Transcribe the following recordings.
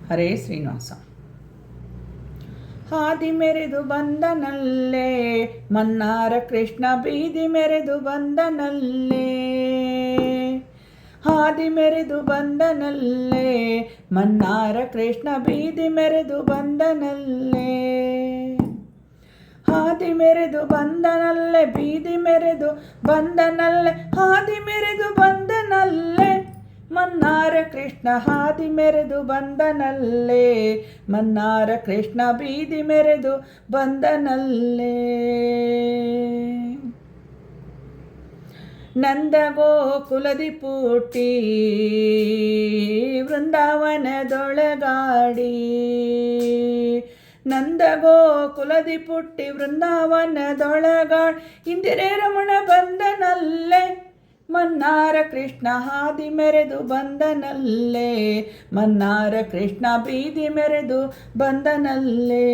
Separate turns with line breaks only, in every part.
ಹರೇ ಶ್ರೀನಿವಾಸ. ಹಾದಿ ಮೆರೆದು ಬಂದನಲ್ಲೇ ಮನ್ನಾರ ಕೃಷ್ಣ ಬೀದಿ ಮೆರೆದು ಬಂದನಲ್ಲೇ. ಹಾದಿ ಮೆರೆದು ಬಂದನಲ್ಲೇ ಮನ್ನಾರ ಕೃಷ್ಣ ಬೀದಿ ಮೆರೆದು ಬಂದನಲ್ಲೇ. ಹಾದಿ ಮೆರೆದು ಬಂದನಲ್ಲೇ ಬೀದಿ ಮೆರೆದು ಬಂದನಲ್ಲೇ. ಹಾದಿ ಮೆರೆದು ಬಂದನಲ್ಲೇ ಮನ್ನಾರ ಕೃಷ್ಣ ಹಾದಿ ಮೆರೆದು ಬಂದನಲ್ಲೇ. ಮನ್ನಾರ ಕೃಷ್ಣ ಬೀದಿ ಮೆರೆದು ಬಂದನಲ್ಲೇ. ನಂದ ಗೋಕುಲದಿ ಪುಟ್ಟಿ ವೃಂದಾವನದೊಳಗಾಡಿ. ನಂದ ಗೋಕುಲದಿ ಪುಟ್ಟಿ ವೃಂದಾವನದೊಳಗಾಡಿ. ಇಂದಿರೆ ರಮಣ ಬಂದನಲ್ಲೇ ಮನ್ನಾರ ಕೃಷ್ಣ ಹಾದಿ ಮೆರೆದು ಬಂದನಲ್ಲೇ. ಮನ್ನಾರ ಕೃಷ್ಣ ಬೀದಿ ಮೆರೆದು ಬಂದನಲ್ಲೇ.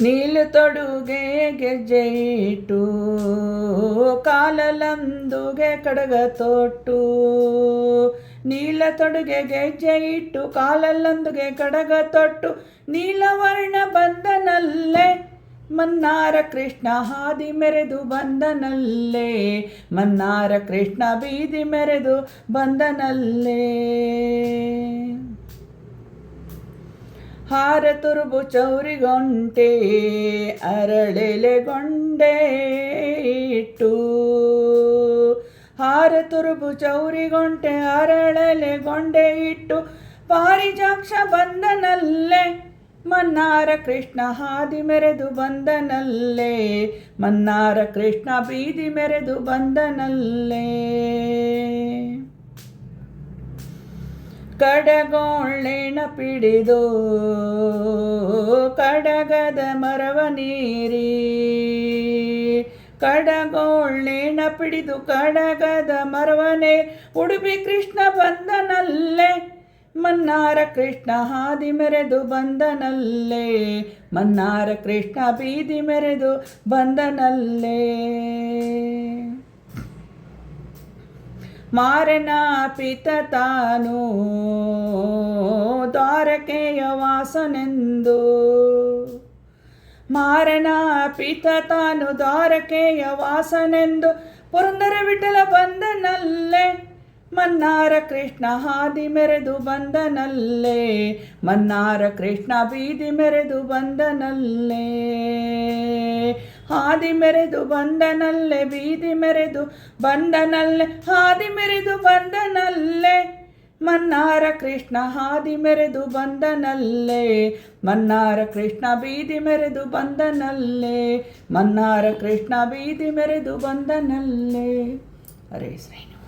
ನೀಲು ತೊಡುಗೆ ಗೆಜ್ಜೆ ಇಟ್ಟು ಕಾಲಲಂದುಗೆ ಕಡಗ ತೊಟ್ಟು. ನೀಲ ತೊಡುಗೆ ಗೆಜ್ಜೆ ಇಟ್ಟು ಕಾಲಲ್ಲೊಂದುಗೆ ಕಡಗ ತೊಟ್ಟು. ನೀಲವರ್ಣ ಬಂದನಲ್ಲೇ ಮನ್ನಾರ ಕೃಷ್ಣ ಹಾದಿ ಮೆರೆದು ಬಂದನಲ್ಲೇ. ಮನ್ನಾರ ಕೃಷ್ಣ ಬೀದಿ ಮೆರೆದು ಬಂದನಲ್ಲೇ. ಹಾರ ತುರುಬು ಚೌರಿಗೊಂಟೆ ಅರಳೆಲೆಗೊಂಡೆ ಇಟ್ಟು. ಹಾರ ತುರುಬು ಚೌರಿಗೊಂಟೆ ಅರಳೆಲೆಗೊಂಡೆ ಇಟ್ಟು. ಪಾರಿಜಾಕ್ಷ ಬಂದನಲ್ಲೇ ಮನ್ನಾರ ಕೃಷ್ಣ ಹಾದಿ ಮೆರೆದು ಬಂದನಲ್ಲೇ. ಮನ್ನಾರ ಕೃಷ್ಣ ಬೀದಿ ಮೆರೆದು ಬಂದನಲ್ಲೇ. ಕಡಗೋಳ್ಳೆಣ ಪಿಡಿದು ಕಡಗದ ಮರವ ನೀರಿ. ಕಡಗೋಳ್ಳೆಣ ಪಿಡಿದು ಕಡಗದ ಮರವನೇ ಉಡುಪಿ ಕೃಷ್ಣ ಬಂದನಲ್ಲೇ. ಮನ್ನಾರ ಕೃಷ್ಣ ಹಾದಿ ಮೆರೆದು ಬಂದನಲ್ಲೇ. ಮನ್ನಾರ ಕೃಷ್ಣ ಬೀದಿ ಮೆರೆದು ಬಂದನಲ್ಲೇ. ಮಾರನ ಪಿತ ತಾನು ದ್ವಾರಕೆಯ ವಾಸನೆಂದು. ಮಾರನ ಪಿತ ತಾನು ದ್ವಾರಕೆಯ ವಾಸನೆಂದು. ಪುರಂದರ ವಿಠಲ ಬಂದನಲ್ಲೇ ಮನ್ನಾರ ಕೃಷ್ಣ ಹಾದಿ ಮೆರೆದು ಬಂದನಲ್ಲೇ. ಮನ್ನಾರ ಕೃಷ್ಣ ಬೀದಿ ಮೆರೆದು ಬಂದನಲ್ಲೇ. ಹಾದಿ ಮೆರೆದು ಬಂದನಲ್ಲೇ ಬೀದಿ ಮೆರೆದು ಬಂದನಲ್ಲೇ. ಹಾದಿ ಮೆರೆದು ಬಂದನಲ್ಲೇ ಮನ್ನಾರ ಕೃಷ್ಣ ಹಾದಿ ಮೆರೆದು ಬಂದನಲ್ಲೇ. ಮನ್ನಾರ ಕೃಷ್ಣ ಬೀದಿ ಮೆರೆದು ಬಂದನಲ್ಲೇ. ಮನ್ನಾರ ಕೃಷ್ಣ ಬೀದಿ ಮೆರೆದು ಬಂದನಲ್ಲೇ. ಹರೇ ಶ್ರೀನಿವಾಸ.